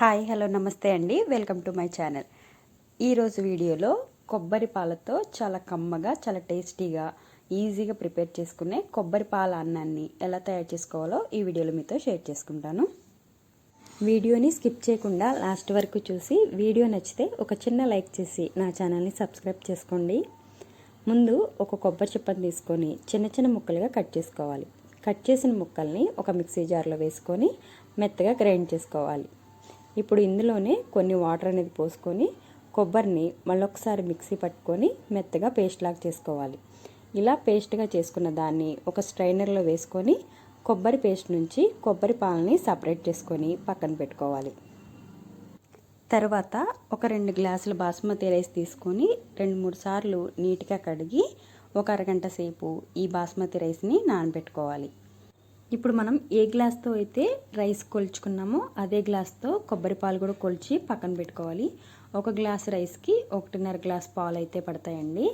Hi hello నమస్తే అండి, welcome to my channel. ఈరోజు వీడియోలో కొబ్బరి పాలతో చాలా కమ్మగా, చాలా టేస్టీగా, ఈజీగా ప్రిపేర్ చేసుకునే కొబ్బరి పాల అన్నాన్ని ఎలా తయారు చేసుకోవాలో ఈ వీడియోలో మీతో షేర్ చేసుకుంటాను. వీడియోని స్కిప్ చేయకుండా లాస్ట్ వరకు చూసి వీడియో నచ్చితే ఒక చిన్న లైక్ చేసి నా ఛానల్ని సబ్స్క్రైబ్ చేసుకోండి. ముందు ఒక కొబ్బరి చిప్పని తీసుకొని చిన్న చిన్న ముక్కలుగా కట్ చేసుకోవాలి. కట్ చేసిన ముక్కల్ని ఒక మిక్సీ జార్లో వేసుకొని మెత్తగా గ్రైండ్ చేసుకోవాలి. ఇప్పుడు ఇందులోనే కొన్ని వాటర్ అనేది పోసుకొని కొబ్బరిని మళ్ళొకసారి మిక్సీ పట్టుకొని మెత్తగా పేస్ట్ లాగా చేసుకోవాలి. ఇలా పేస్ట్గా చేసుకున్న దాన్ని ఒక స్ట్రైనర్లో వేసుకొని కొబ్బరి పేస్ట్ నుంచి కొబ్బరి పాలని సపరేట్ చేసుకొని పక్కన పెట్టుకోవాలి. తర్వాత ఒక 2 గ్లాసుల బాస్మతి రైస్ తీసుకొని 2-3 సార్లు నీట్గా కడిగి ఒక అరగంట సేపు ఈ బాస్మతి రైస్ని నానబెట్టుకోవాలి. ఇప్పుడు మనం ఏ గ్లాస్తో అయితే రైస్ కొలుచుకున్నామో అదే గ్లాస్తో కొబ్బరి పాలు కూడా కొలిచి పక్కన పెట్టుకోవాలి. ఒక గ్లాస్ రైస్కి 1.5 గ్లాస్ పాలు అయితే పడతాయండి.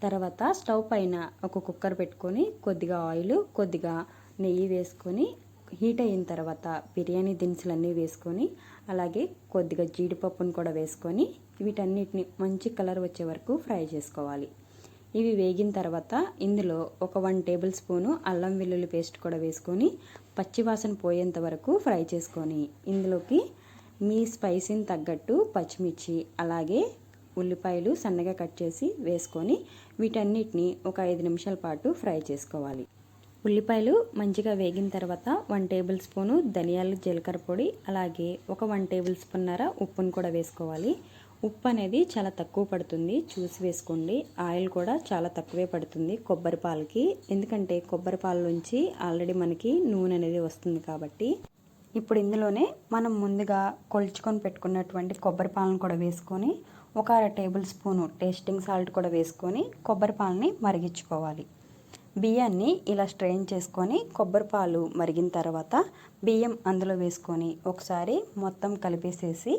తర్వాత స్టవ్ పైన ఒక కుక్కర్ పెట్టుకొని కొద్దిగా ఆయిల్, కొద్దిగా నెయ్యి వేసుకొని హీట్ అయిన తర్వాత బిర్యానీ దినుసులన్నీ వేసుకొని అలాగే కొద్దిగా జీడిపప్పును కూడా వేసుకొని వీటన్నిటిని మంచి కలర్ వచ్చే వరకు ఫ్రై చేసుకోవాలి. ఇవి వేగిన తర్వాత ఇందులో ఒక 1 టేబుల్ స్పూను అల్లం వెల్లుల్లి పేస్ట్ కూడా వేసుకొని పచ్చివాసన పోయేంత వరకు ఫ్రై చేసుకొని ఇందులోకి మీ స్పైసీని తగ్గట్టు పచ్చిమిర్చి అలాగే ఉల్లిపాయలు సన్నగా కట్ చేసి వేసుకొని వీటన్నిటిని ఒక 5 నిమిషాల పాటు ఫ్రై చేసుకోవాలి. ఉల్లిపాయలు మంచిగా వేగిన తర్వాత 1 టేబుల్ స్పూను ధనియాలు జీలకర్ర పొడి అలాగే ఒక 1 టేబుల్ స్పూన్నర ఉప్పును కూడా వేసుకోవాలి. ఉప్పు అనేది చాలా తక్కువ పడుతుంది, చూసి వేసుకోండి. ఆయిల్ కూడా చాలా తక్కువే పడుతుంది కొబ్బరి పాలకి, ఎందుకంటే కొబ్బరి పాల నుంచి ఆల్రెడీ మనకి నూనె అనేది వస్తుంది కాబట్టి. ఇప్పుడు ఇందులోనే మనం ముందుగా కొలుచుకొని పెట్టుకున్నటువంటి కొబ్బరి పాలను కూడా వేసుకొని ఒక 1/2 టేబుల్ స్పూను టేస్టింగ్ సాల్ట్ కూడా వేసుకొని కొబ్బరి పాలని మరిగించుకోవాలి. బియ్యాన్ని ఇలా స్ట్రెయిన్ చేసుకొని కొబ్బరి పాలు మరిగిన తర్వాత బియ్యం అందులో వేసుకొని ఒకసారి మొత్తం కలిపేసేసి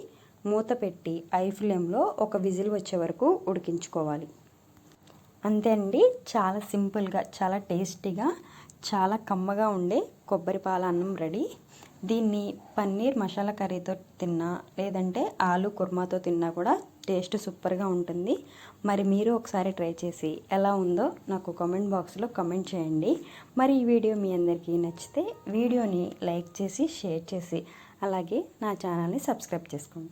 మూత పెట్టి ఐ ఫ్లేమ్లో ఒక విజిల్ వచ్చే వరకు ఉడికించుకోవాలి. అంతే అండి, చాలా సింపుల్గా, చాలా టేస్టీగా, చాలా కమ్మగా ఉండే కొబ్బరి పాల అన్నం రెడీ. దీన్ని పన్నీర్ మసాలా కర్రీతో తిన్నా లేదంటే ఆలు కుర్మాతో తిన్నా కూడా టేస్ట్ సూపర్గా ఉంటుంది. మరి మీరు ఒకసారి ట్రై చేసి ఎలా ఉందో నాకు కామెంట్ బాక్స్లో కామెంట్ చేయండి. మరి ఈ వీడియో మీ అందరికీ నచ్చితే వీడియోని లైక్ చేసి షేర్ చేసి అలాగే నా ఛానల్ని సబ్స్క్రైబ్ చేసుకోండి.